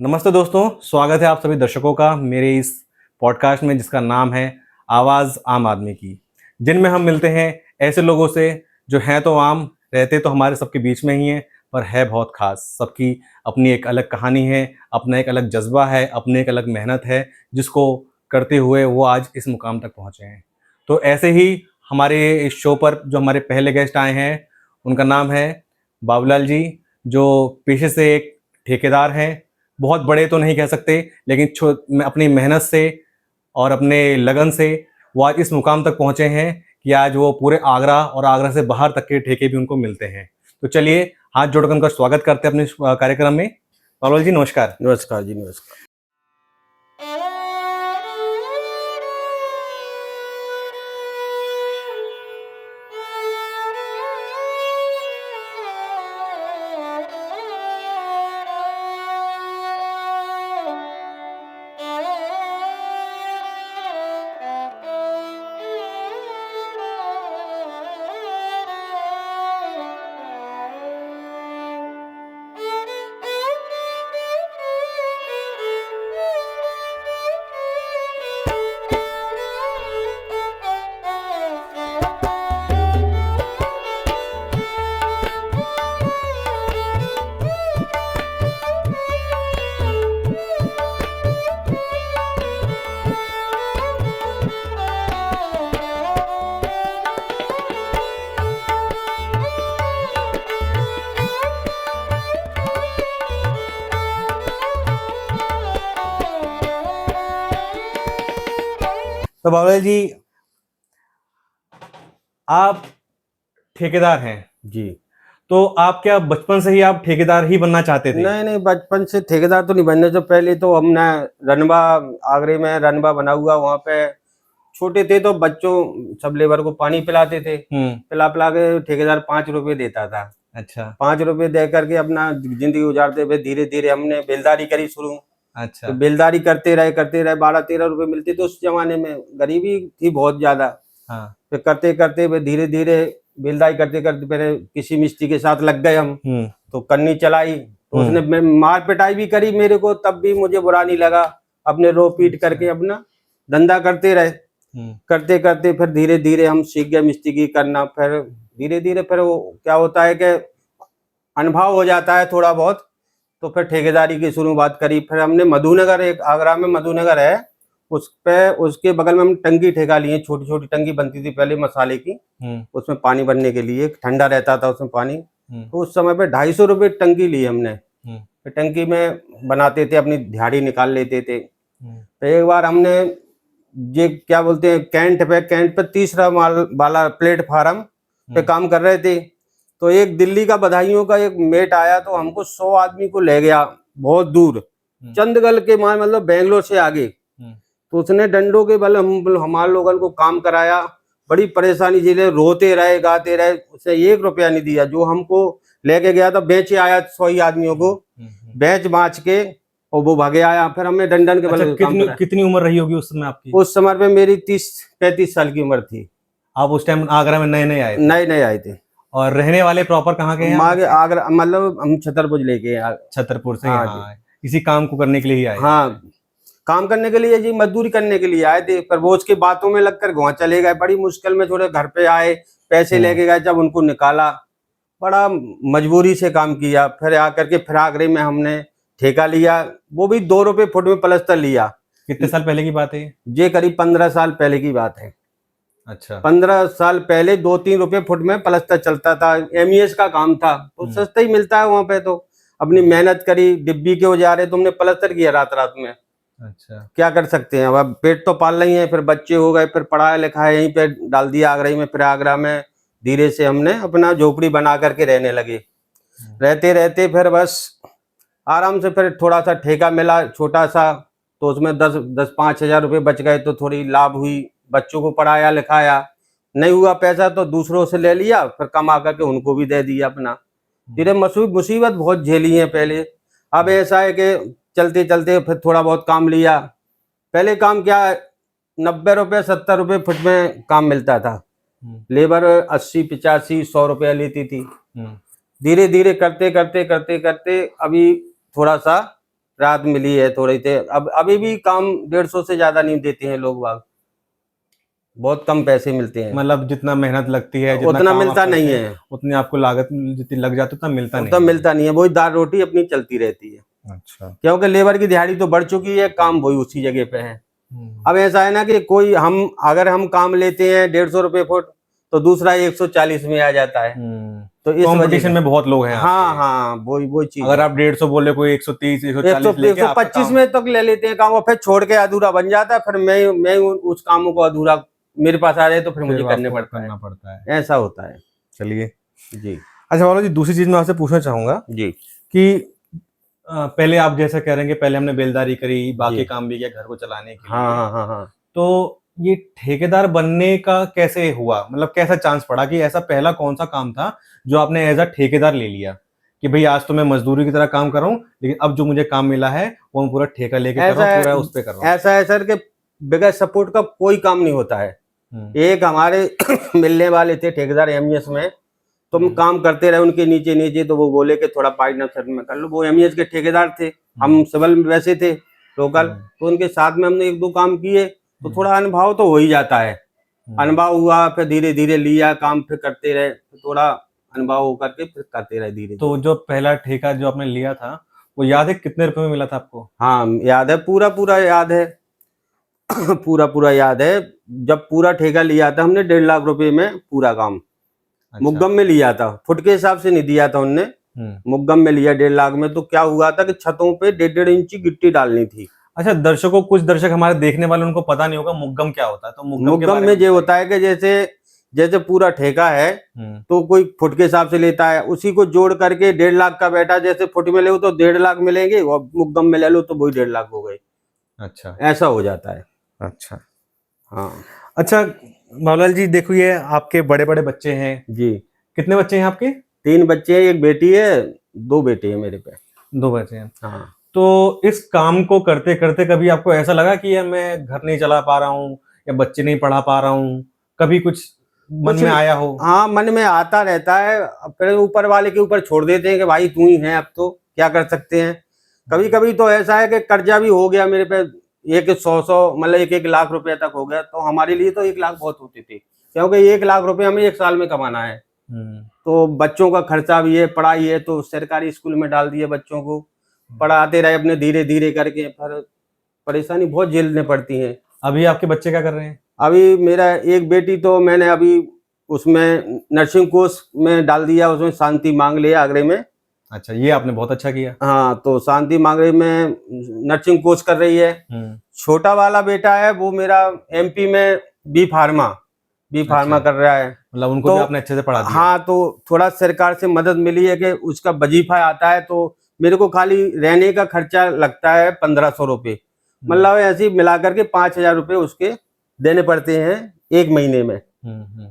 नमस्ते दोस्तों, स्वागत है आप सभी दर्शकों का मेरे इस पॉडकास्ट में जिसका नाम है आवाज़ आम आदमी की, जिनमें हम मिलते हैं ऐसे लोगों से जो हैं तो आम, रहते तो हमारे सबके बीच में ही हैं, पर है बहुत खास। सबकी अपनी एक अलग कहानी है, अपना एक अलग जज्बा है, अपनी एक अलग मेहनत है, जिसको करते हुए वो आज इस मुकाम तक पहुँचे हैं। तो ऐसे ही हमारे इस शो पर जो हमारे पहले गेस्ट आए हैं, उनका नाम है बाबूलाल जी, जो पेशे से एक ठेकेदार हैं। बहुत बड़े तो नहीं कह सकते, लेकिन अपनी मेहनत से और अपने लगन से वो आज इस मुकाम तक पहुँचे हैं कि आज वो पूरे आगरा और आगरा से बाहर तक के ठेके भी उनको मिलते हैं। तो चलिए हाथ जोड़कर उनका स्वागत करते हैं अपने इस कार्यक्रम में। बाबूलाल जी नमस्कार। नमस्कार जी, नमस्कार। तो बाबूलाल जी, आप ठेकेदार हैं, जी। तो आप क्या बचपन से ही आप ठेकेदार ही बनना चाहते थे? नहीं, बचपन से ठेकेदार तो नहीं बनने से पहले तो हमने रनबा, आगरे में रनबा बना हुआ, वहाँ पे छोटे थे तो बच्चों सब लेबर को पानी पिलाते थे। पिला पिला के ठेकेदार 5 रुपए देता था। अच्छा 5 रुपए दे करके अपना जिंदगी गुजारते हुए धीरे धीरे हमने बेलदारी करी शुरू। अच्छा। तो बेलदारी करते रहे 12-13 रुपए मिलते थे उस जमाने में, गरीबी थी बहुत ज्यादा। हाँ। फिर करते करते धीरे धीरे बेलदारी करते करते फिर किसी मिस्त्री के साथ लग गए हम। तो करनी चलाई तो उसने मार पिटाई भी करी मेरे को, तब भी मुझे बुरा नहीं लगा। अपने रो पीट करके अपना धंधा करते रहे। करते करते फिर धीरे धीरे हम सीख गए मिस्त्री की करना। फिर धीरे धीरे फिर वो क्या होता है कि अनुभव हो जाता है थोड़ा बहुत, तो फिर ठेकेदारी की शुरुआत करी। फिर हमने मधुनगर, एक आगरा में मधुनगर है, उस पे उसके बगल में हम टंकी ठेका लिए। छोटी छोटी टंकी बनती थी पहले मसाले की, उसमें पानी भरने के लिए, ठंडा रहता था उसमें पानी। तो उस समय पे 250 रुपए टंकी ली हमने। तो टंकी में बनाते थे, अपनी दिहाड़ी निकाल लेते थे। तो एक बार हमने ये क्या बोलते हैं कैंट पे तीसरा माल वाला प्लेटफार्म पे काम कर रहे थे। तो एक दिल्ली का बधाइयों का एक मेट आया तो हमको 100 आदमी को ले गया बहुत दूर, चंदगढ़ के मान मतलब बेंगलोर से आगे। तो उसने डंडों के बल हमारे लोगों को काम कराया। बड़ी परेशानी झेले, रोते रहे गाते रहे, उसने 1 रुपया नहीं दिया। जो हमको लेके गया था बेचे आया 100 ही आदमियों को, बेच बाँच के और वो भागे आया। फिर हमने डंडन के बल कितनी उम्र रही होगी उस समय आपकी? उस समय पे मेरी 30-35 साल की उम्र थी। आप उस टाइम आगरा में नए नए आए थे? नए आए थे। और रहने वाले प्रॉपर कहाँ के हैं? आगरा मतलब हम छतरपुर लेके छतरपुर से। हाँ, हाँ, इसी काम को करने के लिए ही आए? हाँ, काम करने के लिए जी, मजदूरी करने के लिए आए थे। पर वो उसकी बातों में लगकर गोवा चले गए। बड़ी मुश्किल में थोड़े घर पे आए, पैसे लेके गए, जब उनको निकाला बड़ा मजबूरी से काम किया। फिर आकर के फिर आगरे में हमने ठेका लिया, वो भी 2 रुपए फुट में प्लस्तर लिया। कितने साल पहले की बात है ये? करीब 15 साल पहले की बात है। अच्छा। 15 साल पहले 2-3 रुपए फुट में प्लस्तर चलता था। MES का काम था तो सस्ता ही मिलता है वहां पे। तो अपनी मेहनत करी, डिब्बी के औजारे तुमने प्लस्तर किया रात रात में। अच्छा। क्या कर सकते हैं, अब पेट तो पाल रही है। फिर बच्चे हो गए, फिर पढ़ाया लिखाया यहीं पे डाल दिया आगरा में। फिर आगरा में धीरे से हमने अपना झोपड़ी बना करके रहने लगे। रहते रहते फिर बस आराम से फिर थोड़ा सा ठेका मिला छोटा सा, तो उसमें 10-5 हजार रुपये बच गए तो थोड़ी लाभ हुई। बच्चों को पढ़ाया लिखाया, नहीं हुआ पैसा तो दूसरों से ले लिया, फिर कमा करके उनको भी दे दिया अपना। धीरे मुसीबत बहुत झेली है पहले। अब ऐसा है कि चलते चलते फिर थोड़ा बहुत काम लिया। पहले काम क्या 90 रुपये 70 रुपये फुट में काम मिलता था। लेबर 80-85-100 रुपया लेती थी। धीरे धीरे करते करते करते करते अभी थोड़ा सा राहत मिली है थोड़ी थे। अब अभी भी काम 150 से ज्यादा नहीं देते हैं लोग बाग, बहुत कम पैसे मिलते हैं, मतलब जितना मेहनत लगती है, जितना उतना काम मिलता आप नहीं करते हैं, है, उतनी आपको लागत जितनी लग जाती है उतना मिलता उतना नहीं है। मिलता नहीं है। वही दाल रोटी अपनी चलती रहती है, अच्छा। क्योंकि लेबर की दिहाड़ी तो बढ़ चुकी है, काम वही उसी जगह पे है। हम्म। अब ऐसा है ना कि कोई अगर हम काम लेते हैं 150 रुपये फुट, तो दूसरा 140 में आ जाता है। तो इस वजह कंपटीशन से में बहुत लोग हैं हाँ आपके। हाँ वही चीज अगर है। आप 150 बोले, कोई 130 140 लेके आपका 125 काम में तक ले लेते हैं काम, और फिर छोड़ के अधूरा बन जाता है, फिर मैं उस कामों को अधूरा मेरे पास आ जाए तो फिर मुझे फिर करने आपको पड़ता है, करना पड़ता है। ऐसा होता है। चलिए। जी अच्छा बाबा जी, दूसरी चीज मैं आपसे पूछना चाहूंगा जी कि पहले आप जैसा कह रहे हैं कि पहले हमने बेलदारी करी, बाकी जी। काम भी किया घर को चलाने के हाँ लिए, हाँ हाँ हाँ। तो ये ठेकेदार बनने का कैसे हुआ? मतलब कैसा चांस पड़ा कि ऐसा पहला कौन सा काम था जो आपने एज अ ठेकेदार ले लिया कि भाई आज तो मैं मजदूरी की तरह काम कर रहा हूँ, लेकिन अब जो मुझे काम मिला है वो मैं पूरा ठेका लेके कर रहा हूँ, पूरा उस पे कर रहा हूँ। ऐसा है सर कि बगैर सपोर्ट का कोई काम नहीं होता है। एक हमारे मिलने वाले थे ठेकेदार एमईएस में, तो हम काम करते रहे उनके नीचे नीचे, तो वो बोले कि थोड़ा पार्टनरशिप में कर लो। वो एमईएस के ठेकेदार थे, हम सिविल में वैसे थे लोकल, तो उनके साथ में हमने 1-2 काम किए, तो थोड़ा अनुभव तो हो ही जाता है। अनुभव हुआ, फिर धीरे धीरे लिया काम, फिर करते रहे, थोड़ा अनुभव होकर के फिर करते रहे धीरे तो धीरे। जो पहला ठेका जो आपने लिया था, वो याद है कितने रुपए में मिला था आपको? हाँ याद है, पूरा पूरा याद है। पूरा पूरा याद है। जब पूरा ठेका लिया था हमने 1.5 लाख रुपए में पूरा काम। अच्छा। मुग्गम में लिया था, फुट के हिसाब से नहीं दिया था उनने, मुग्गम में लिया 1.5 लाख में। तो क्या हुआ था कि छतों पे 1.5 इंची गिट्टी डालनी थी। अच्छा, दर्शकों, कुछ दर्शक हमारे देखने वाले, उनको पता नहीं होगा मुग्गम क्या होता है, तो मुग्गम के मुग्गम बारे में ये बताइए। होता है कि जैसे जैसे पूरा ठेका है, तो कोई फुट के हिसाब से लेता है, उसी को जोड़ करके 1.5 लाख का बैठा, जैसे फुट में ले तो 1.5 लाख मिलेंगे, और मुग्गम में ले लो तो वही 1.5 लाख हो गए। अच्छा। ऐसा हो जाता है। अच्छा। हाँ अच्छा बाबूलाल जी, देखो ये आपके बड़े बड़े बच्चे हैं। जी। कितने बच्चे हैं आपके? 3 बच्चे हैं, 1 बेटी है, 2 बेटे हैं मेरे पे। 2 बच्चे हैं। हाँ। तो इस काम को करते करते कभी आपको ऐसा लगा कि यार मैं घर नहीं चला पा रहा हूँ या बच्चे नहीं पढ़ा पा रहा हूँ? कभी कुछ मन कुछ में आया हो? हाँ, मन में आता रहता है। अब फिर ऊपर वाले के ऊपर छोड़ देते हैं कि भाई तू ही है, अब तो क्या कर सकते हैं। कभी कभी तो ऐसा है कि कर्जा भी हो गया मेरे पे, 100 मतलब 1 लाख रुपए तक हो गया। तो हमारे लिए तो 1 लाख बहुत होते थे, क्योंकि 1 लाख रुपए हमें 1 साल में कमाना है। तो बच्चों का खर्चा भी है, पढ़ाई है, तो सरकारी स्कूल में डाल दिए बच्चों को, पढ़ाते रहे अपने धीरे धीरे करके। पर परेशानी बहुत झेलने पड़ती है। अभी आपके बच्चे क्या कर रहे हैं? अभी मेरा एक बेटी तो मैंने अभी उसमें नर्सिंग कोर्स में डाल दिया, उसमें शांति मांग लिया आगरे में। अच्छा, ये आपने बहुत अच्छा किया। हाँ, तो शांति मांगरे में नर्सिंग कोर्स कर रही है। छोटा वाला बेटा है वो मेरा एमपी में बी फार्मा अच्छा। कर रहा है। मतलब उनको तो भी आपने अच्छे से पढ़ा दिया। हाँ, तो थोड़ा सरकार से मदद मिली है कि उसका वजीफा आता है, तो मेरे को खाली रहने का खर्चा लगता है 1500 रुपये। मतलब ऐसे ही मिला करके 5000 रुपये उसके देने पड़ते हैं 1 महीने में।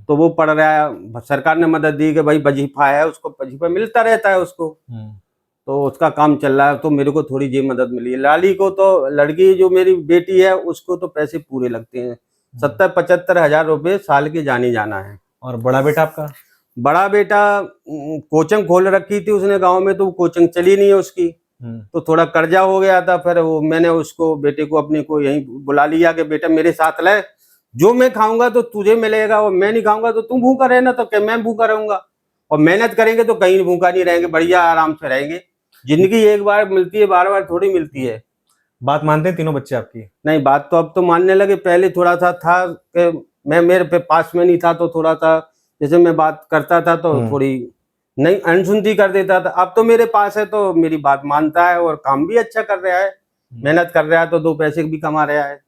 तो वो पढ़ रहा है, सरकार ने मदद दी कि भाई वजीफा है, उसको वजीफा मिलता रहता है उसको, तो उसका काम चल रहा है। तो मेरे को थोड़ी जी मदद मिली है। लाली को तो, लड़की जो मेरी बेटी है उसको तो पैसे पूरे लगते हैं, 70-75 हजार रुपये साल के जाने जाना है। और बड़ा बेटा आपका? बड़ा बेटा कोचिंग खोल रखी थी उसने गांव में, तो वो कोचिंग चली नहीं है उसकी, तो थोड़ा कर्जा हो गया था। फिर वो मैंने उसको, बेटे को अपने को यहीं बुला लिया कि बेटा मेरे साथ ले, जो मैं खाऊंगा तो तुझे मिलेगा, और मैं नहीं खाऊंगा तो तू भूखा रहना, तो क्या मैं भूखा रहूंगा। और मेहनत करेंगे तो कहीं भूखा नहीं रहेंगे, बढ़िया आराम से रहेंगे। जिंदगी एक बार मिलती है, बार बार थोड़ी मिलती है। बात मानते हैं तीनों बच्चे आपकी? नहीं, बात तो अब तो मानने लगे। पहले थोड़ा सा था कि मैं, मेरे पे पास में नहीं था, तो थोड़ा सा जैसे मैं बात करता था तो थोड़ी नहीं अनसुनती कर देता था। अब तो मेरे पास है तो मेरी बात मानता है, और काम भी अच्छा कर रहा है, मेहनत कर रहा है, तो 2 पैसे भी कमा रहा है।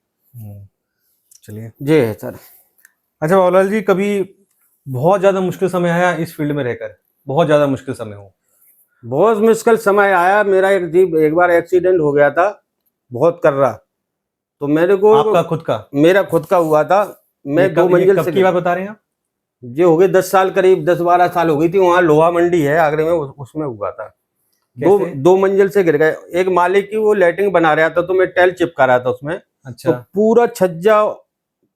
चलिए। जी है सर। अच्छा बाबूलाल जी, कभी बहुत ज्यादा मुश्किल समय आया इस फील्ड में रहकर? बहुत ज्यादा मुश्किल समय हो? बहुत मुश्किल समय आया। मेरा एक बार एक्सीडेंट हो गया था, बहुत कर रहा, तो मेरे को, आपका खुद का? मेरा खुद का हुआ था। मैं 2 मंजिल कब से, की बात बता रहे हैं आप? ये हो गए 10 साल, करीब 10-12 साल हो गई थी। वहाँ लोहा मंडी है आगरे में, उसमें हुआ था। कैसे? 2 मंजिल से गिर गए। एक मालिक की वो लैट्रिन बना रहा था, तो मैं टाइल चिपका रहा था उसमें। अच्छा। तो पूरा छज्जा,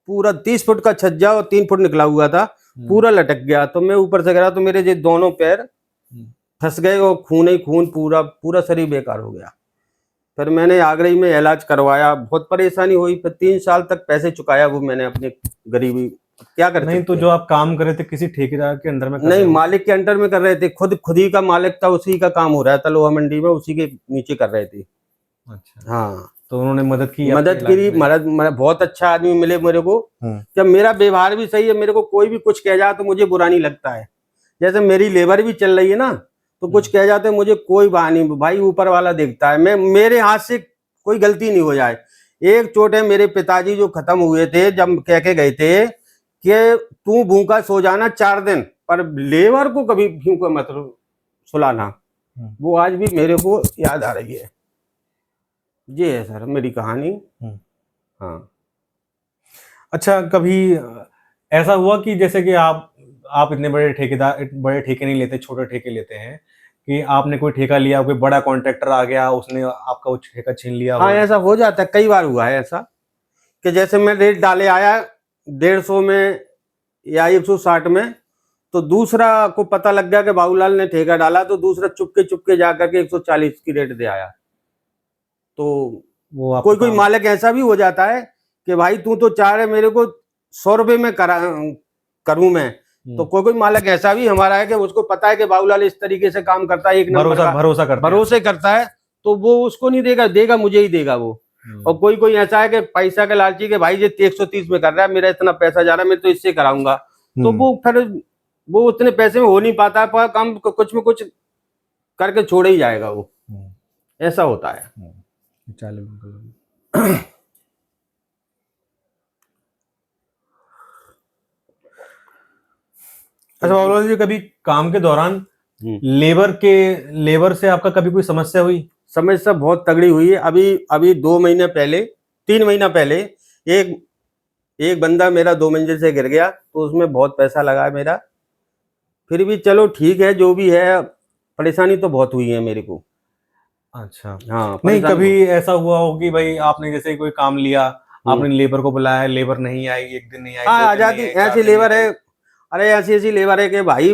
पूरा 30 फुट का छज्जा और 3 फुट निकला हुआ था, पूरा लटक गया। तो मैं ऊपर से गिरा, तो मेरे ये दोनों पैर फंस गए, और खून ही खून, पूरा पूरा शरीर बेकार हो गया। फिर मैंने आगरा ही में इलाज करवाया, बहुत परेशानी हुई, फिर 3 साल तक पैसे चुकाया वो मैंने अपनी गरीबी, क्या कर नहीं, सकते तो हैं। जो आप काम कर रहे थे किसी ठेकेदार के अंडर में कर नहीं, रहे हो? मालिक के अंडर में कर रहे थे, खुद ही का मालिक था, उसी का काम हो रहा था लोहा मंडी में, उसी के नीचे कर रहे थे। अच्छा, हाँ, तो उन्होंने मदद की आपके मदद इलाज की, में? मदद बहुत अच्छा आदमी मिले मेरे को। हम्म, जब मेरा व्यवहार भी सही है, मेरे को कोई भी कुछ कह जाए तो मुझे बुरा नहीं लगता है। जैसे मेरी लेबर भी चल रही है ना, तो कुछ कह जाते हैं, मुझे कोई बात नहीं भाई, ऊपर वाला देखता है, मैं मेरे हाथ से कोई गलती नहीं हो जाए। एक चोट है, मेरे पिताजी जो खत्म हुए थे, जब कह के गए थे कि तू भूखा सो जाना 4 दिन, पर लेबर को कभी भूखा मत सुलाना। वो आज भी मेरे को याद आ रही है। ये है सर मेरी कहानी। हाँ। अच्छा, कभी ऐसा हुआ कि जैसे कि आप इतने बड़े ठेके नहीं लेते, छोटे ठेके लेते हैं, कि आपने कोई ठेका लिया, कोई बड़ा कॉन्ट्रैक्टर आ गया, उसने आपका वो ठेका छीन लिया हाँ, हो? ऐसा हो जाता है, कई बार हुआ है ऐसा कि जैसे मैं रेट डाले आया 150 में या 160 में, तो दूसरा को पता लग गया कि बाबूलाल ने ठेका डाला, तो दूसरा चुपके चुपके जाकर के 140 की रेट दे आया। तो वो आपका कोई कोई काम- मालिक ऐसा भी हो जाता है कि भाई तू तो चाह रहे मेरे को 100 रुपए में करूं मैं, तो कोई कोई मालिक ऐसा भी हमारा है कि उसको पता है कि बाबूलाल इस तरीके से काम करता है, एक नंबर का भरोसे करता है, तो वो उसको नहीं देगा मुझे ही देगा वो। और कोई कोई ऐसा है कि पैसा का लालची के भाई ये 130 में कर रहा है, मेरा इतना पैसा जा रहा है, मैं तो इससे कराऊंगा, तो वो फिर वो उतने पैसे में हो नहीं पाता है, पर काम कुछ में कुछ करके छोड़ ही जाएगा वो, ऐसा होता है। अच्छा बाबूलाल जी, कभी काम के दौरान लेबर से आपका कभी कोई समस्या हुई? समस्या बहुत तगड़ी हुई है। अभी 2 महीने पहले, 3 महीना पहले एक बंदा मेरा 2 मंजिल से गिर गया, तो उसमें बहुत पैसा लगा मेरा। फिर भी चलो ठीक है, जो भी है, परेशानी तो बहुत हुई है मेरे को। अच्छा, हाँ, नहीं कभी ऐसा हुआ हो कि भाई आपने जैसे कोई काम लिया, आपने लेबर को बुलाया, लेबर नहीं आई, एक दिन नहीं आई, हाँ, 2 आ दिन नहीं जाती आई, 4 ऐसी दिन नहीं लेबर आई। है। अरे ऐसी लेबर है कि भाई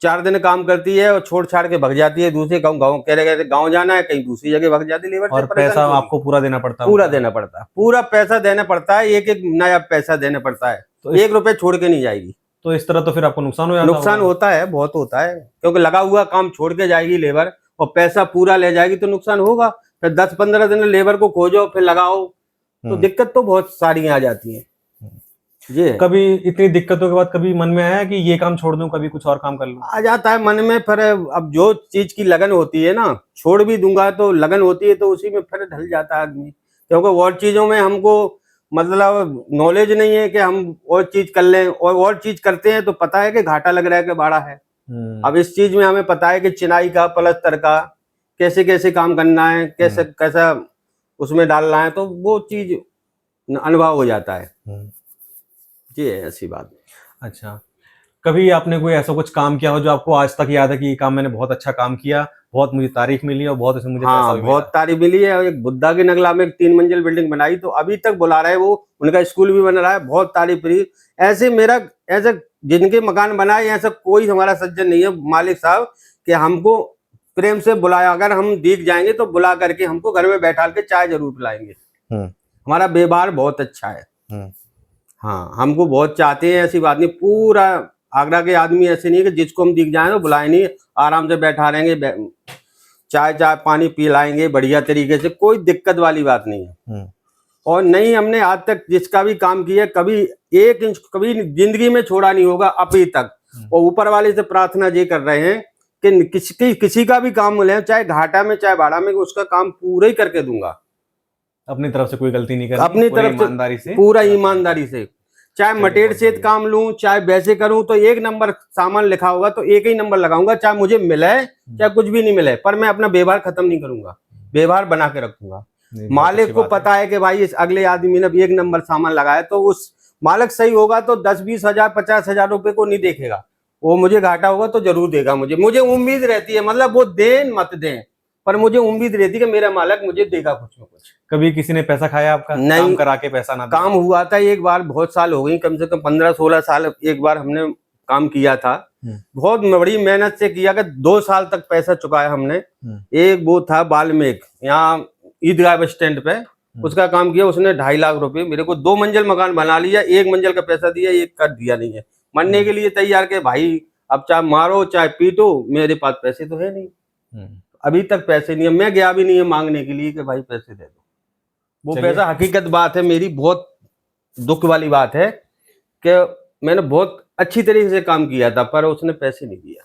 4 दिन काम करती है और छोड़ छाड़ के भग जाती है, दूसरे गाँव कह रहे गाँव जाना है, कहीं दूसरी जगह भग जाती है लेबर। और पैसा आपको पूरा देना पड़ता है? पूरा देना पड़ता है, पूरा पैसा देना पड़ता है, एक एक नया पैसा देना पड़ता है, तो 1 रुपए छोड़ के नहीं जाएगी। तो इस तरह तो फिर आपको नुकसान हो जाता होगा। नुकसान होता है, बहुत होता है, क्योंकि लगा हुआ काम छोड़ के जाएगी लेबर और पैसा पूरा ले जाएगी, तो नुकसान होगा। फिर 10-15 दिन लेबर को खोजो, फिर लगाओ, तो दिक्कत तो बहुत सारी आ जाती है। ये कभी इतनी दिक्कतों के बाद कभी मन में आया कि ये काम छोड़ दूं, कभी कुछ और काम कर लूं? आ जाता है मन में, फिर अब जो चीज की लगन होती है ना, छोड़ भी दूंगा तो लगन होती है, तो उसी में फिर ढल जाता है आदमी, क्योंकि और चीजों में हमको मतलब नॉलेज नहीं है कि हम और चीज कर लें, और चीज करते हैं तो पता है कि घाटा लग रहा है कि बाड़ा है। अब इस चीज में हमें पता है कि चिनाई का, पलस्तर का कैसे कैसे काम करना है, कैसे कैसा उसमें डालना है, तो वो चीज अनुभव हो जाता है। ये है ऐसी बात। अच्छा, कभी आपने कोई ऐसा कुछ काम किया हो जो आपको आज तक याद है कि ये काम मैंने बहुत अच्छा काम किया, बहुत मुझे तारीफ मिली और बहुत इसमें मुझे पैसा भी बहुत तारीफ मिली है। एक बुद्धा की नगला में 3 मंजिल बिल्डिंग बनाई, तो अभी तक बुला रहे वो, उनका स्कूल भी बन रहा है, बहुत तारीफ मिली। ऐसे जिनके मकान बनाए, ऐसा कोई हमारा सज्जन नहीं है मालिक साहब कि हमको प्रेम से बुलाया, अगर हम दिख जाएंगे तो बुला करके हमको घर में बैठा के चाय जरूर पिलाएंगे। हमारा व्यवहार बहुत अच्छा है। हाँ, हमको बहुत चाहते हैं, ऐसी बात नहीं। पूरा आगरा के आदमी ऐसे नहीं है कि जिसको हम दिख जाए तो बुलाए नहीं, आराम से बैठा रहेंगे, चाय पानी पिलाएंगे बढ़िया तरीके से, कोई दिक्कत वाली बात नहीं है। और नहीं, हमने आज तक जिसका भी काम किया, कभी 1 इंच कभी जिंदगी में छोड़ा नहीं होगा अभी तक। और ऊपर वाले से प्रार्थना ये कर रहे हैं कि किसी का भी काम मिले, चाहे घाटा में चाहे बाड़ा में, उसका काम पूरा ही करके दूंगा। अपनी तरफ से कोई गलती नहीं करनी, अपनी तरफ से पूरा ईमानदारी से, चाहे मटेर से काम लूं, चाहे वैसे करूं, तो 1 नंबर सामान लिखा होगा तो 1 ही नंबर लगाऊंगा, चाहे मुझे मिले चाहे कुछ भी नहीं मिले, पर मैं अपना व्यवहार खत्म नहीं करूंगा, व्यवहार बना के रखूंगा। मालिक को पता है कि भाई इस अगले आदमी ने 1 नंबर सामान लगाया, तो उस मालिक सही होगा तो 10-20 हजार 50 हजार रुपए को नहीं देखेगा, वो मुझे घाटा होगा तो जरूर देगा। मुझे उम्मीद रहती है, मतलब वो दें मत दें, पर मुझे उम्मीद रहती है कि मेरा मालिक मुझे देगा कुछ न कुछ। कभी किसी ने पैसा खाया आपका? नहीं, काम करा के पैसा ना? काम हुआ था एक बार, बहुत साल हो गई, कम से कम 15-16 साल एक बार हमने काम किया था। बहुत बड़ी मेहनत से किया कि 2 साल तक पैसा चुकाया हमने। एक वो था बाल्मीक, यहाँ ईदगाह बस स्टैंड पे उसका काम किया उसने 2.5 लाख रुपए मेरे को। 2 मंजिल मकान बना लिया, 1 मंजिल का पैसा दिया, 1 का दिया नहीं है। मरने के लिए तैयार के भाई अब चाहे मारो चाहे पीटो, मेरे पास पैसे तो है नहीं। अभी तक पैसे नहीं है, मैं गया भी नहीं है मांगने के लिए कि भाई पैसे दे दो। वो पैसा हकीकत बात है मेरी, बहुत दुख वाली बात है कि मैंने बहुत अच्छी तरीके से काम किया था पर उसने पैसे नहीं दिया।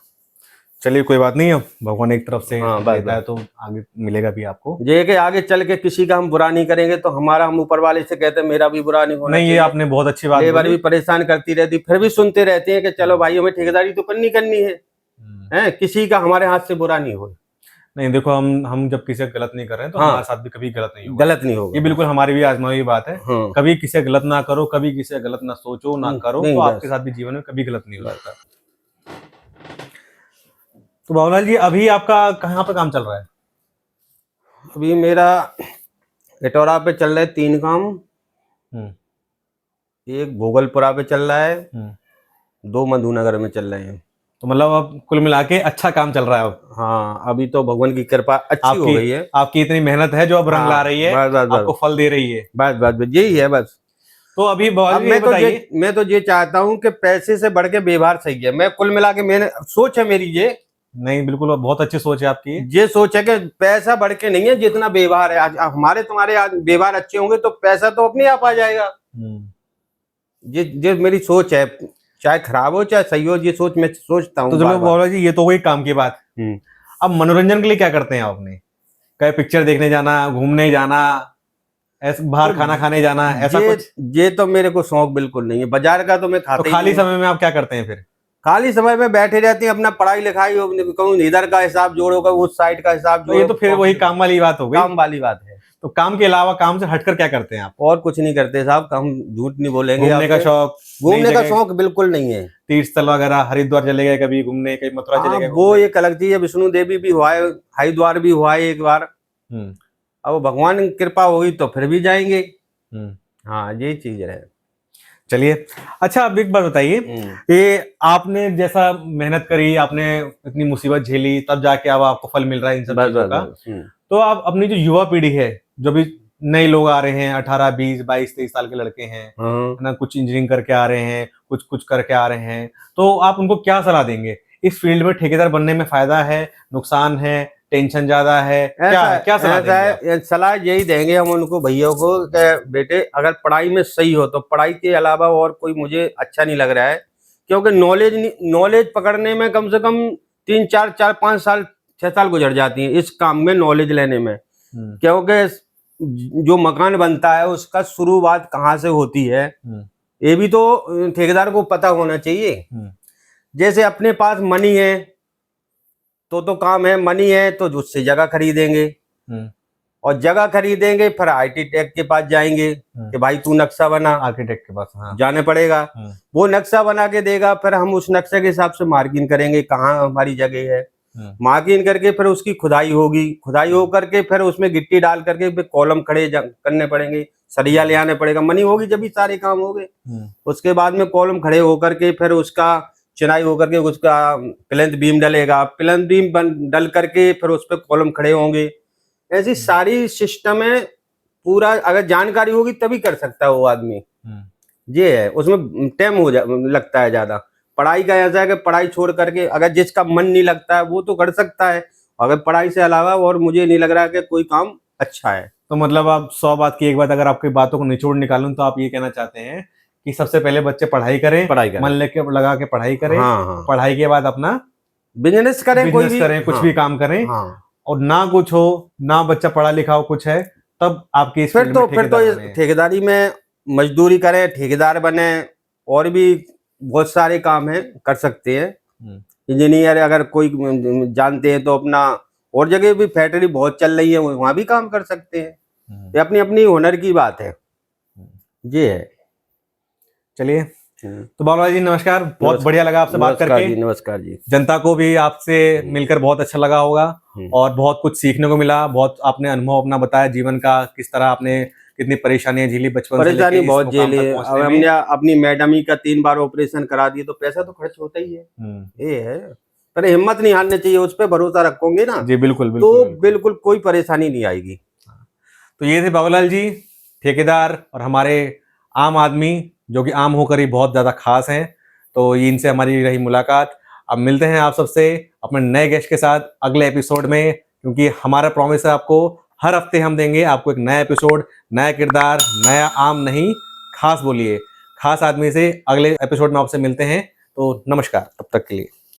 चलिए कोई बात नहीं है, भगवान एक तरफ से हाँ, देता है तो आगे मिलेगा भी आपको। ये कि आगे चल के किसी का हम बुरा नहीं करेंगे तो हमारा, हम ऊपर वाले से कहते हैं मेरा भी बुरा नहीं होना नहीं, ये आपने बहुत अच्छी बात लेबर बोली। भी परेशान करती रहती, फिर भी सुनते रहते हैं कि चलो भाई हमें ठेकेदारी तो करनी है, किसी का हमारे हाथ से बुरा नहीं हो। नहीं देखो, हम जब किसी का गलत नहीं कर रहे हैं तो हमारे साथ भी कभी गलत नहीं होगा। गलत नहीं होगा, ये बिल्कुल हमारी भी आजमाई हुई बात है। कभी किसी का गलत ना करो, कभी किसी का गलत ना सोचो ना करो, तो आपके साथ भी जीवन में कभी गलत नहीं हो सकता। तो बाबूलाल जी, अभी आपका कहाँ पे काम चल रहा है? अभी मेरा इटौरा पे चल रहा है 3 काम। एक भोगलपुरा पे चल रहा है, 2 मधुनगर में चल रहे हैं। तो मतलब अब कुल मिला के अच्छा काम चल रहा है अब। हाँ, अभी तो भगवान की कृपा अच्छी हो गई है। आपकी इतनी मेहनत है जो अब रंग ला रही है, आपको फल दे रही है। बस यही है बस। तो अभी मैं तो ये चाहता हूँ कि पैसे से बढ़ के व्यवहार सही है। मैं कुल मिला के, मैंने सोच है मेरी ये। नहीं बिल्कुल बहुत अच्छी सोच है आपकी। ये सोच है कि पैसा बढ़ के नहीं है, जितना व्यवहार है। आज हमारे तुम्हारे आज व्यवहार अच्छे होंगे तो पैसा तो अपने आप आ जाएगा। ये मेरी सोच है, चाहे खराब हो चाहे सही हो, ये सोच मैं सोचता हूँ। तो चलो बाबूलाल जी, ये तो वही काम की बात। अब मनोरंजन के लिए क्या करते हैं आपने? कहीं पिक्चर देखने जाना, घूमने जाना, ऐसे बाहर खाना खाने जाना, ऐसा कुछ? ये तो मेरे को शौक बिल्कुल नहीं है। बाजार का तो मैं खाता ही नहीं। खाली समय में आप क्या करते हैं फिर? खाली समय में बैठे रहते हैं, अपना पढ़ाई लिखाई, कहूँ इधर का हिसाब जोड़ो, उस साइड का हिसाब जोड़ो। ये तो फिर वही काम वाली बात हो गई। काम वाली बात है। तो काम के अलावा, काम से हटकर क्या करते हैं आप? और कुछ नहीं करते साहब, हम झूठ नहीं बोलेंगे। घूमने का शौक? घूमने का शौक बिल्कुल नहीं है। तीर्थ स्थल वगैरह, हरिद्वार चले गए कभी घूमने, कहीं मथुरा चले गए? वो एक अलग चीज है। विष्णु देवी भी हुआ है, हरिद्वार भी हुआ है एक बार। अब भगवान की कृपा होगी तो फिर भी जाएंगे। हाँ, यही चीज है। चलिए, अच्छा अब एक बात बताइए, ये आपने जैसा मेहनत करी, आपने इतनी मुसीबत झेली, तब जाके अब आपको फल मिल रहा है इन सब चीजों का। तो आप अपनी जो युवा पीढ़ी है, जो भी नए लोग आ रहे हैं, 18, 20, 22, 23 साल के लड़के हैं ना, कुछ इंजीनियरिंग करके आ रहे हैं, कुछ करके आ रहे हैं, तो आप उनको क्या सलाह देंगे? इस फील्ड में ठेकेदार बनने में फायदा है, नुकसान है, टेंशन ज्यादा है, क्या सलाह देंगे? सलाह यही देंगे हम उनको, भैया को, बेटे अगर पढ़ाई में सही हो तो पढ़ाई के अलावा और कोई मुझे अच्छा नहीं लग रहा है। क्योंकि नॉलेज पकड़ने में कम से कम 3, 4, 5 साल 6 साल गुजर जाती है इस काम में, नॉलेज लेने में। क्योंकि जो मकान बनता है उसका शुरुआत कहाँ से होती है, ये भी तो ठेकेदार को पता होना चाहिए। जैसे अपने पास मनी है तो काम है, मनी है तो उससे जगह खरीदेंगे, और जगह खरीदेंगे फिर आर्किटेक्ट के पास जाएंगे कि भाई तू नक्शा बना। आर्किटेक्ट के पास जाने पड़ेगा। वो नक्शा बना के देगा, फिर हम उस नक्शे के हिसाब से मार्किंग करेंगे कहाँ हमारी जगह है। मार्किंग करके फिर उसकी खुदाई होगी, खुदाई हो करके फिर उसमें गिट्टी डाल करके फिर कॉलम खड़े करने पड़ेंगे, सरिया ले आने पड़ेगा। मनी होगी जब भी सारे काम हो गए। उसके बाद में कॉलम खड़े होकर के फिर उसका चिनाई होकर के उसका प्लेंथ बीम डलेगा, प्लेंथ बीम डल करके फिर उस पर कॉलम खड़े होंगे। ऐसी सारी सिस्टम है पूरा। अगर जानकारी होगी तभी कर सकता है वो आदमी। ये है, उसमें टाइम लगता है ज्यादा। पढ़ाई का ऐसा है कि पढ़ाई छोड़ करके अगर जिसका मन नहीं लगता है वो तो कर सकता है, अगर पढ़ाई से अलावा और मुझे नहीं लग रहा कि कोई काम अच्छा है। तो मतलब आप 100 बात की एक बात, अगर आपकी बातों को निचोड़ निकालूं तो आप ये कहना चाहते हैं कि सबसे पहले बच्चे पढ़ाई करें, मन लगा के पढ़ाई करें। पढ़ाई के बाद अपना बिजनेस करें, कोई भी करें, कुछ भी काम करें। और ना कुछ हो, ना बच्चा पढ़ा लिखा हो, कुछ है, तब आपकी फिर तो ठेकेदारी में मजदूरी करें, ठेकेदार बने, और भी बहुत सारे काम है कर सकते हैं। इंजीनियर अगर कोई जानते हैं तो अपना, और जगह भी फैक्ट्री बहुत चल रही है, वहां भी काम कर सकते हैं। ये अपनी अपनी हुनर की बात है। ये है। चलिए, तो बाबूलाल जी नमस्कार, बहुत बढ़िया लगा आपसे बात करके। नमस्कार जी। जनता को भी आपसे मिलकर बहुत अच्छा लगा होगा, और बहुत कुछ सीखने को मिला। बहुत आपने अनुभव अपना बताया जीवन का, किस तरह आपने कितनी परेशानियां झेली बचपन से। परेशानी बहुत झेली। हमने अपनी मैडमी का 3 बार ऑपरेशन करा दिया, तो पैसा तो खर्च होता ही है। ये है, पर हिम्मत नहीं हारनी चाहिए, उस पर भरोसा रखोगे ना। जी बिल्कुल, तो बिल्कुल कोई परेशानी नहीं आएगी। तो ये थे बाबूलाल जी, ठेकेदार और हमारे आम आदमी, जो कि आम होकर ही बहुत ज़्यादा खास हैं। तो ये इनसे हमारी रही मुलाकात। अब मिलते हैं आप सबसे अपने नए गेस्ट के साथ अगले एपिसोड में, क्योंकि हमारा प्रॉमिस है आपको, हर हफ्ते हम देंगे आपको एक नया एपिसोड, नया किरदार, नया आम नहीं खास बोलिए, खास आदमी से अगले एपिसोड में आपसे मिलते हैं। तो नमस्कार, तब तक के लिए।